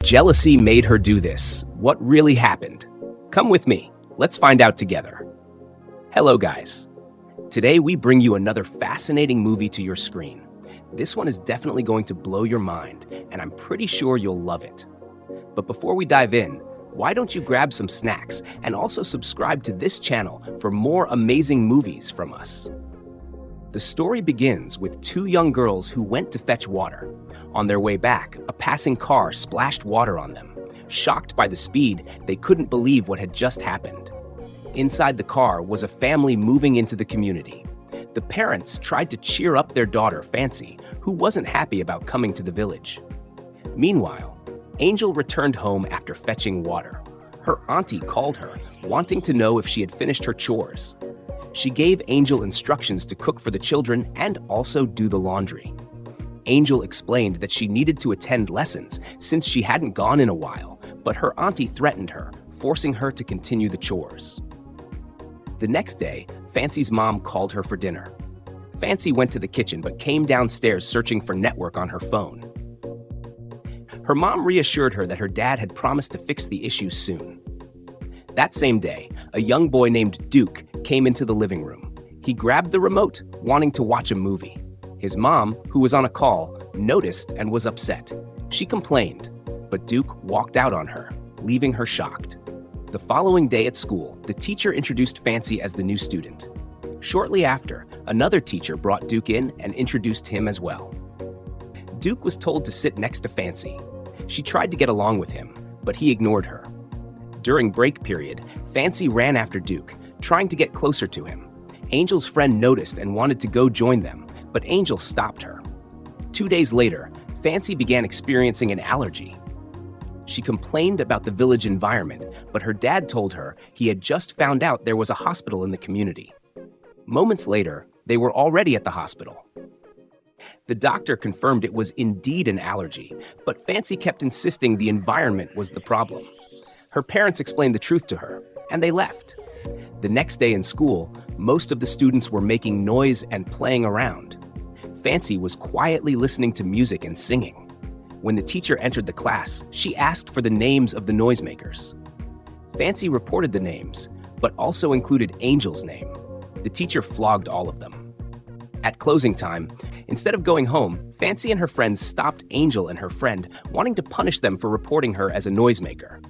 jealousy made her do this. What really happened? Come with me. Let's find out together. Hello, guys. Today we bring you another fascinating movie to your screen. This one is definitely going to blow your mind, and I'm pretty sure you'll love it. But before we dive in, why don't you grab some snacks and also subscribe to this channel for more amazing movies from us? The story begins with two young girls who went to fetch water. On their way back, a passing car splashed water on them. Shocked by the speed, they couldn't believe what had just happened. Inside the car was a family moving into the community. The parents tried to cheer up their daughter, Fancy, who wasn't happy about coming to the village. Meanwhile, Angel returned home after fetching water. Her auntie called her, wanting to know if she had finished her chores. She gave Angel instructions to cook for the children and also do the laundry. Angel explained that she needed to attend lessons since she hadn't gone in a while, but her auntie threatened her, forcing her to continue the chores. The next day, Fancy's mom called her for dinner. Fancy went to the kitchen but came downstairs searching for network on her phone. Her mom reassured her that her dad had promised to fix the issue soon. That same day, a young boy named Duke came into the living room. He grabbed the remote, wanting to watch a movie. His mom, who was on a call, noticed and was upset. She complained, but Duke walked out on her, leaving her shocked. The following day at school, the teacher introduced Fancy as the new student. Shortly after, another teacher brought Duke in and introduced him as well. Duke was told to sit next to Fancy. She tried to get along with him, but he ignored her. During break period, Fancy ran after Duke, trying to get closer to him. Angel's friend noticed and wanted to go join them, but Angel stopped her. 2 days later, Fancy began experiencing an allergy. She complained about the village environment, but her dad told her he had just found out there was a hospital in the community. Moments later, they were already at the hospital. The doctor confirmed it was indeed an allergy, but Fancy kept insisting the environment was the problem. Her parents explained the truth to her, and they left. The next day in school, most of the students were making noise and playing around. Fancy was quietly listening to music and singing. When the teacher entered the class, she asked for the names of the noisemakers. Fancy reported the names, but also included Angel's name. The teacher flogged all of them. At closing time, instead of going home, Fancy and her friends stopped Angel and her friend, wanting to punish them for reporting her as a noisemaker.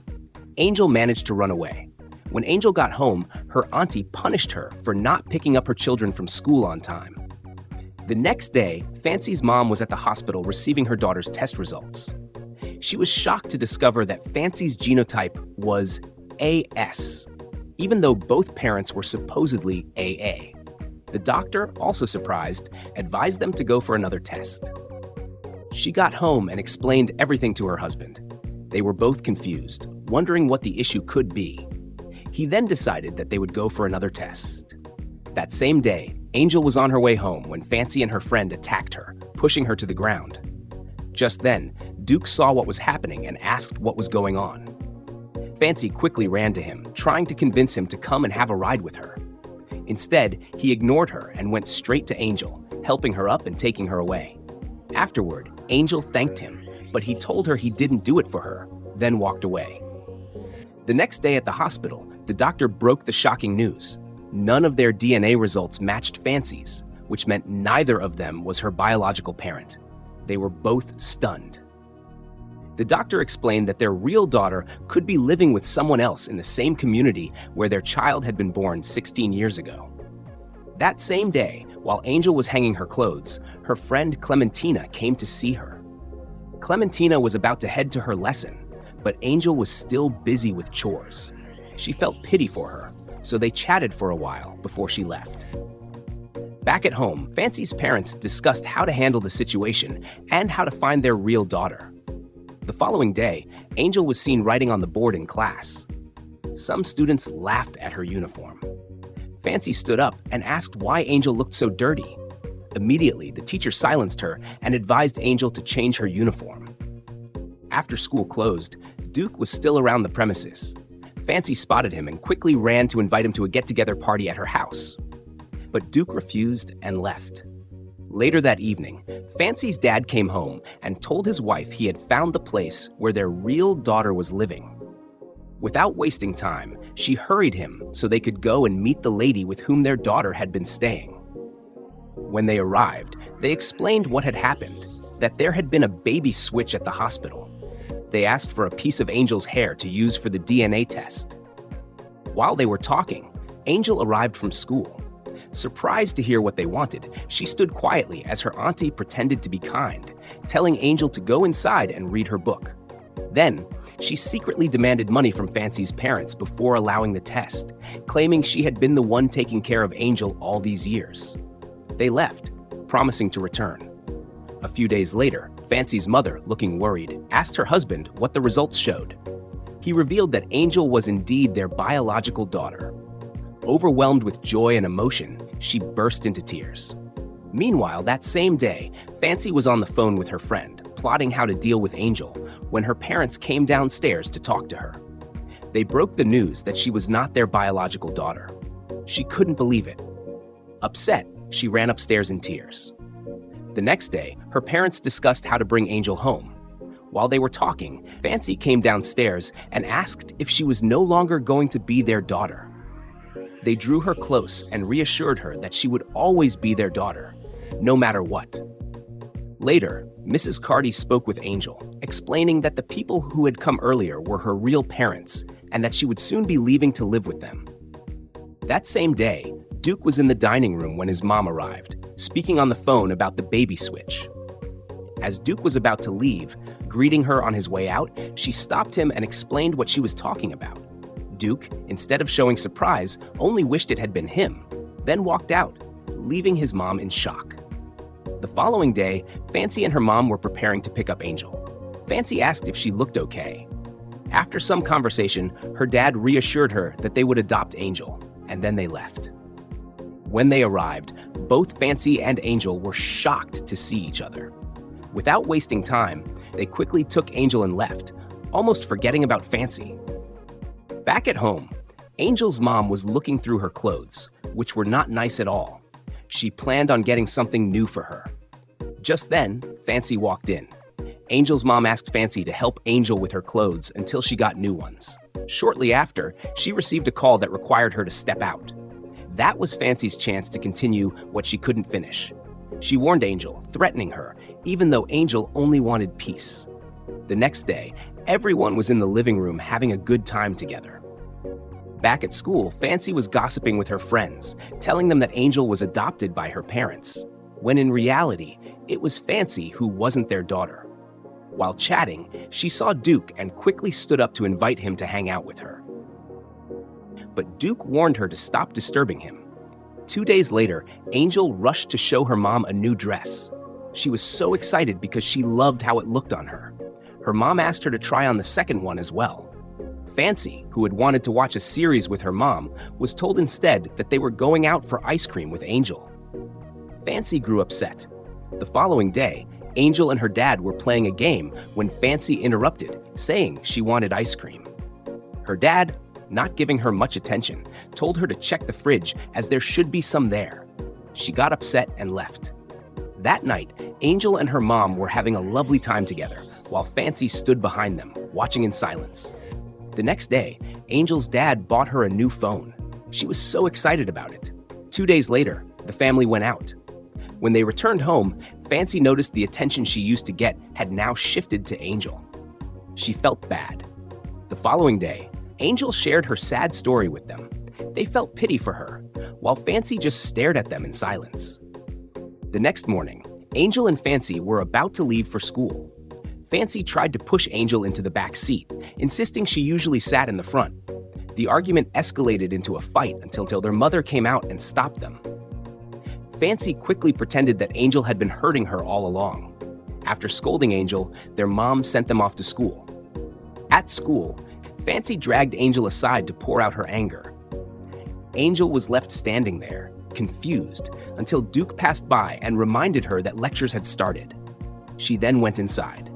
Angel managed to run away. When Angel got home, her auntie punished her for not picking up her children from school on time. The next day, Fancy's mom was at the hospital receiving her daughter's test results. She was shocked to discover that Fancy's genotype was AS, even though both parents were supposedly AA. The doctor, also surprised, advised them to go for another test. She got home and explained everything to her husband. They were both confused, wondering what the issue could be. He then decided that they would go for another test. That same day, Angel was on her way home when Fancy and her friend attacked her, pushing her to the ground. Just then, Duke saw what was happening and asked what was going on. Fancy quickly ran to him, trying to convince him to come and have a ride with her. Instead, he ignored her and went straight to Angel, helping her up and taking her away. Afterward, Angel thanked him, but he told her he didn't do it for her, then walked away. The next day at the hospital, the doctor broke the shocking news. None of their DNA results matched Fancy's, which meant neither of them was her biological parent. They were both stunned. The doctor explained that their real daughter could be living with someone else in the same community where their child had been born 16 years ago. That same day, while Angel was hanging her clothes, her friend Clementina came to see her. Clementina was about to head to her lesson, but Angel was still busy with chores. She felt pity for her, so they chatted for a while before she left. Back at home, Fancy's parents discussed how to handle the situation and how to find their real daughter. The following day, Angel was seen writing on the board in class. Some students laughed at her uniform. Fancy stood up and asked why Angel looked so dirty. Immediately, the teacher silenced her and advised Angel to change her uniform. After school closed, Duke was still around the premises. Fancy spotted him and quickly ran to invite him to a get-together party at her house. But Duke refused and left. Later that evening, Fancy's dad came home and told his wife he had found the place where their real daughter was living. Without wasting time, she hurried him so they could go and meet the lady with whom their daughter had been staying. When they arrived, they explained what had happened, that there had been a baby switch at the hospital. They asked for a piece of Angel's hair to use for the DNA test. While they were talking, Angel arrived from school. Surprised to hear what they wanted, she stood quietly as her auntie pretended to be kind, telling Angel to go inside and read her book. Then, she secretly demanded money from Fancy's parents before allowing the test, claiming she had been the one taking care of Angel all these years. They left, promising to return. A few days later, Fancy's mother, looking worried, asked her husband what the results showed. He revealed that Angel was indeed their biological daughter. Overwhelmed with joy and emotion, she burst into tears. Meanwhile, that same day, Fancy was on the phone with her friend, plotting how to deal with Angel, when her parents came downstairs to talk to her. They broke the news that she was not their biological daughter. She couldn't believe it. Upset, she ran upstairs in tears. The next day, her parents discussed how to bring Angel home. While they were talking, Fancy came downstairs and asked if she was no longer going to be their daughter. They drew her close and reassured her that she would always be their daughter, no matter what. Later, Mrs. Carty spoke with Angel, explaining that the people who had come earlier were her real parents and that she would soon be leaving to live with them. That same day, Duke was in the dining room when his mom arrived, speaking on the phone about the baby switch. As Duke was about to leave, greeting her on his way out, she stopped him and explained what she was talking about. Duke, instead of showing surprise, only wished it had been him, then walked out, leaving his mom in shock. The following day, Fancy and her mom were preparing to pick up Angel. Fancy asked if she looked okay. After some conversation, her dad reassured her that they would adopt Angel, and then they left. When they arrived, both Fancy and Angel were shocked to see each other. Without wasting time, they quickly took Angel and left, almost forgetting about Fancy. Back at home, Angel's mom was looking through her clothes, which were not nice at all. She planned on getting something new for her. Just then, Fancy walked in. Angel's mom asked Fancy to help Angel with her clothes until she got new ones. Shortly after, she received a call that required her to step out. That was Fancy's chance to continue what she couldn't finish. She warned Angel, threatening her, even though Angel only wanted peace. The next day, everyone was in the living room having a good time together. Back at school, Fancy was gossiping with her friends, telling them that Angel was adopted by her parents, when in reality, it was Fancy who wasn't their daughter. While chatting, she saw Duke and quickly stood up to invite him to hang out with her. But Duke warned her to stop disturbing him. 2 days later, Angel rushed to show her mom a new dress. She was so excited because she loved how it looked on her. Her mom asked her to try on the second one as well. Fancy, who had wanted to watch a series with her mom, was told instead that they were going out for ice cream with Angel. Fancy grew upset. The following day, Angel and her dad were playing a game when Fancy interrupted, saying she wanted ice cream. Her dad, not giving her much attention, told her to check the fridge as there should be some there. She got upset and left. That night, Angel and her mom were having a lovely time together, while Fancy stood behind them, watching in silence. The next day, Angel's dad bought her a new phone. She was so excited about it. 2 days later, the family went out. When they returned home, Fancy noticed the attention she used to get had now shifted to Angel. She felt bad. The following day, Angel shared her sad story with them. They felt pity for her, while Fancy just stared at them in silence. The next morning, Angel and Fancy were about to leave for school. Fancy tried to push Angel into the back seat, insisting she usually sat in the front. The argument escalated into a fight until their mother came out and stopped them. Fancy quickly pretended that Angel had been hurting her all along. After scolding Angel, their mom sent them off to school. At school, Fancy dragged Angel aside to pour out her anger. Angel was left standing there, confused, until Duke passed by and reminded her that lectures had started. She then went inside.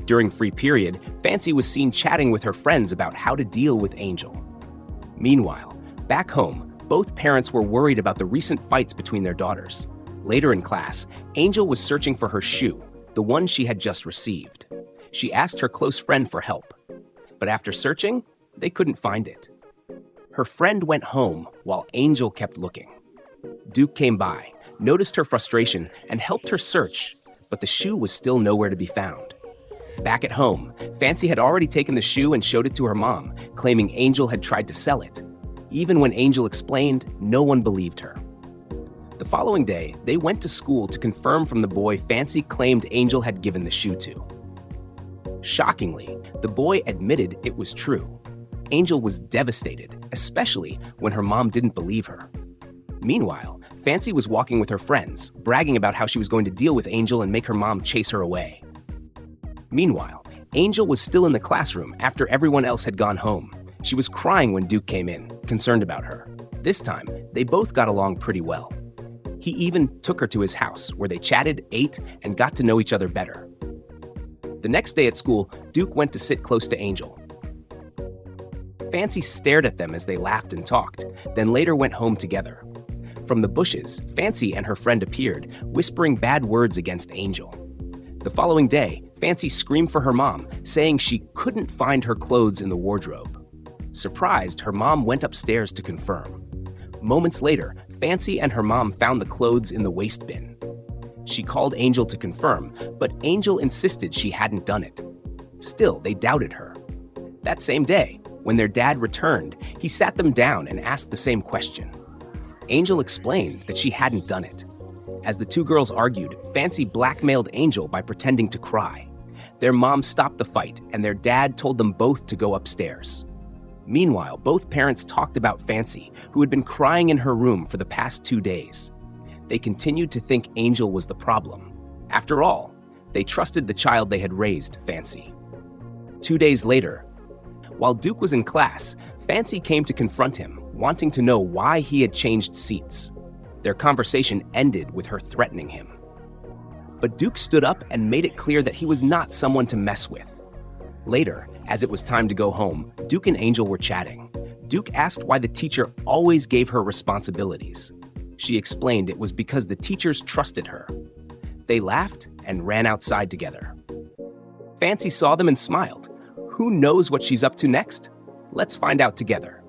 During free period, Fancy was seen chatting with her friends about how to deal with Angel. Meanwhile, back home, both parents were worried about the recent fights between their daughters. Later in class, Angel was searching for her shoe, the one she had just received. She asked her close friend for help, but after searching, they couldn't find it. Her friend went home while Angel kept looking. Duke came by, noticed her frustration, and helped her search, but the shoe was still nowhere to be found. Back at home, Fancy had already taken the shoe and showed it to her mom, claiming Angel had tried to sell it. Even when Angel explained, no one believed her. The following day, they went to school to confirm from the boy Fancy claimed Angel had given the shoe to. Shockingly, the boy admitted it was true. Angel was devastated, especially when her mom didn't believe her. Meanwhile, Fancy was walking with her friends, bragging about how she was going to deal with Angel and make her mom chase her away. Meanwhile, Angel was still in the classroom after everyone else had gone home. She was crying when Duke came in, concerned about her. This time, they both got along pretty well. He even took her to his house, where they chatted, ate, and got to know each other better. The next day at school, Duke went to sit close to Angel. Fancy stared at them as they laughed and talked, then later went home together. From the bushes, Fancy and her friend appeared, whispering bad words against Angel. The following day, Fancy screamed for her mom, saying she couldn't find her clothes in the wardrobe. Surprised, her mom went upstairs to confirm. Moments later, Fancy and her mom found the clothes in the waste bin. She called Angel to confirm, but Angel insisted she hadn't done it. Still, they doubted her. That same day, when their dad returned, he sat them down and asked the same question. Angel explained that she hadn't done it. As the two girls argued, Fancy blackmailed Angel by pretending to cry. Their mom stopped the fight, and their dad told them both to go upstairs. Meanwhile, both parents talked about Fancy, who had been crying in her room for the past 2 days. They continued to think Angel was the problem. After all, they trusted the child they had raised, Fancy. 2 days later, while Duke was in class, Fancy came to confront him, wanting to know why he had changed seats. Their conversation ended with her threatening him. But Duke stood up and made it clear that he was not someone to mess with. Later, as it was time to go home, Duke and Angel were chatting. Duke asked why the teacher always gave her responsibilities. She explained it was because the teachers trusted her. They laughed and ran outside together. Fancy saw them and smiled. Who knows what she's up to next? Let's find out together.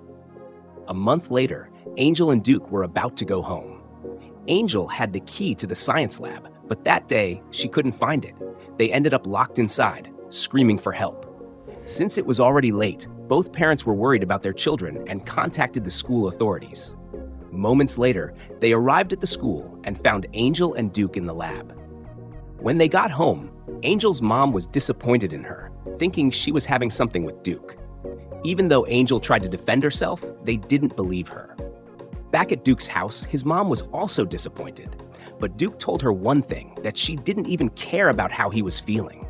A month later, Angel and Duke were about to go home. Angel had the key to the science lab, but that day, she couldn't find it. They ended up locked inside, screaming for help. Since it was already late, both parents were worried about their children and contacted the school authorities. Moments later, they arrived at the school and found Angel and Duke in the lab. When they got home, Angel's mom was disappointed in her, thinking she was having something with Duke. Even though Angel tried to defend herself, they didn't believe her. Back at Duke's house, his mom was also disappointed, but Duke told her one thing, that she didn't even care about how he was feeling.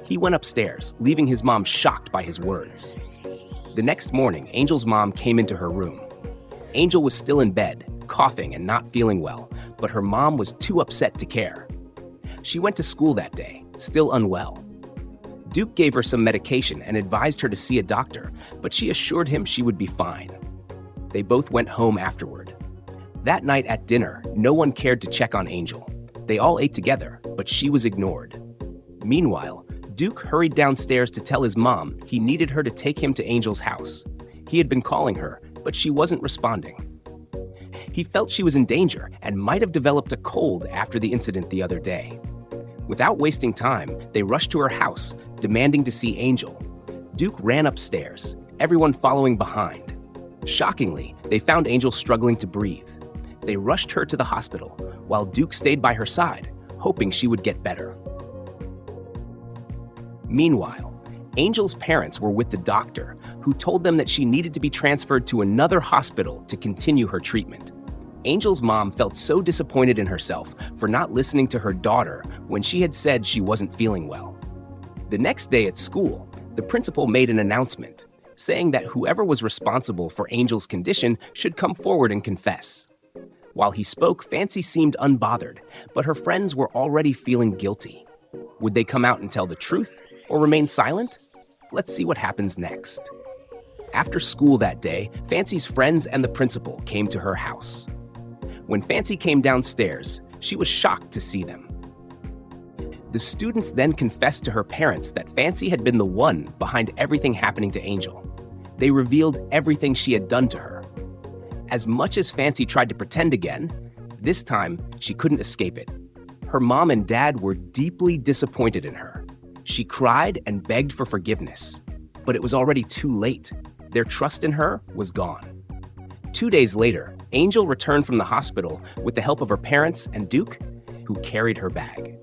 He went upstairs, leaving his mom shocked by his words. The next morning, Angel's mom came into her room. Angel was still in bed, coughing and not feeling well, but her mom was too upset to care. She went to school that day, still unwell. Duke gave her some medication and advised her to see a doctor, but she assured him she would be fine. They both went home afterward. That night at dinner, no one cared to check on Angel. They all ate together, but she was ignored. Meanwhile, Duke hurried downstairs to tell his mom he needed her to take him to Angel's house. He had been calling her, but she wasn't responding. He felt she was in danger and might have developed a cold after the incident the other day. Without wasting time, they rushed to her house, demanding to see Angel. Duke ran upstairs, everyone following behind. Shockingly, they found Angel struggling to breathe. They rushed her to the hospital, while Duke stayed by her side, hoping she would get better. Meanwhile, Angel's parents were with the doctor, who told them that she needed to be transferred to another hospital to continue her treatment. Angel's mom felt so disappointed in herself for not listening to her daughter when she had said she wasn't feeling well. The next day at school, the principal made an announcement, saying that whoever was responsible for Angel's condition should come forward and confess. While he spoke, Fancy seemed unbothered, but her friends were already feeling guilty. Would they come out and tell the truth, or remain silent? Let's see what happens next. After school that day, Fancy's friends and the principal came to her house. When Fancy came downstairs, She was shocked to see them. The students then confessed to her parents that Fancy had been the one behind everything happening to Angel. They revealed everything she had done to her. As much as Fancy tried to pretend again, this time she couldn't escape it. Her mom and dad were deeply disappointed in her. She cried and begged for forgiveness, but it was already too late. Their trust in her was gone. 2 days later, Angel returned from the hospital with the help of her parents and Duke, who carried her bag.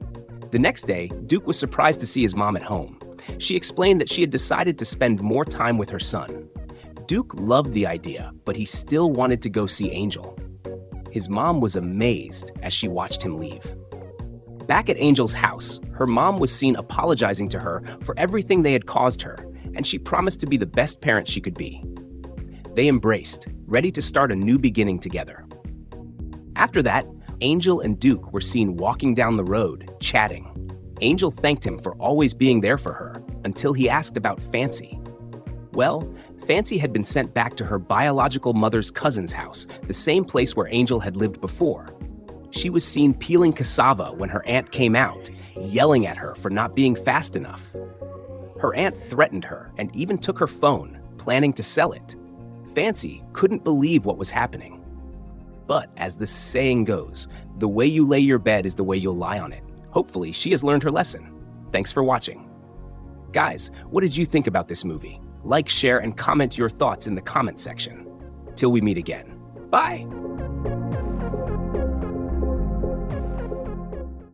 The next day, Duke was surprised to see his mom at home. She explained that she had decided to spend more time with her son. Duke loved the idea, but he still wanted to go see Angel. His mom was amazed as she watched him leave. Back at Angel's house, her mom was seen apologizing to her for everything they had caused her, and she promised to be the best parent she could be. They embraced, ready to start a new beginning together. After that, Angel and Duke were seen walking down the road, chatting. Angel thanked him for always being there for her, until he asked about Fancy. Well, Fancy had been sent back to her biological mother's cousin's house, the same place where Angel had lived before. She was seen peeling cassava when her aunt came out, yelling at her for not being fast enough. Her aunt threatened her and even took her phone, planning to sell it. Fancy couldn't believe what was happening. But as the saying goes, the way you lay your bed is the way you'll lie on it. Hopefully, she has learned her lesson. Thanks for watching. Guys, what did you think about this movie? Like, share, and comment your thoughts in the comment section. Till we meet again. Bye!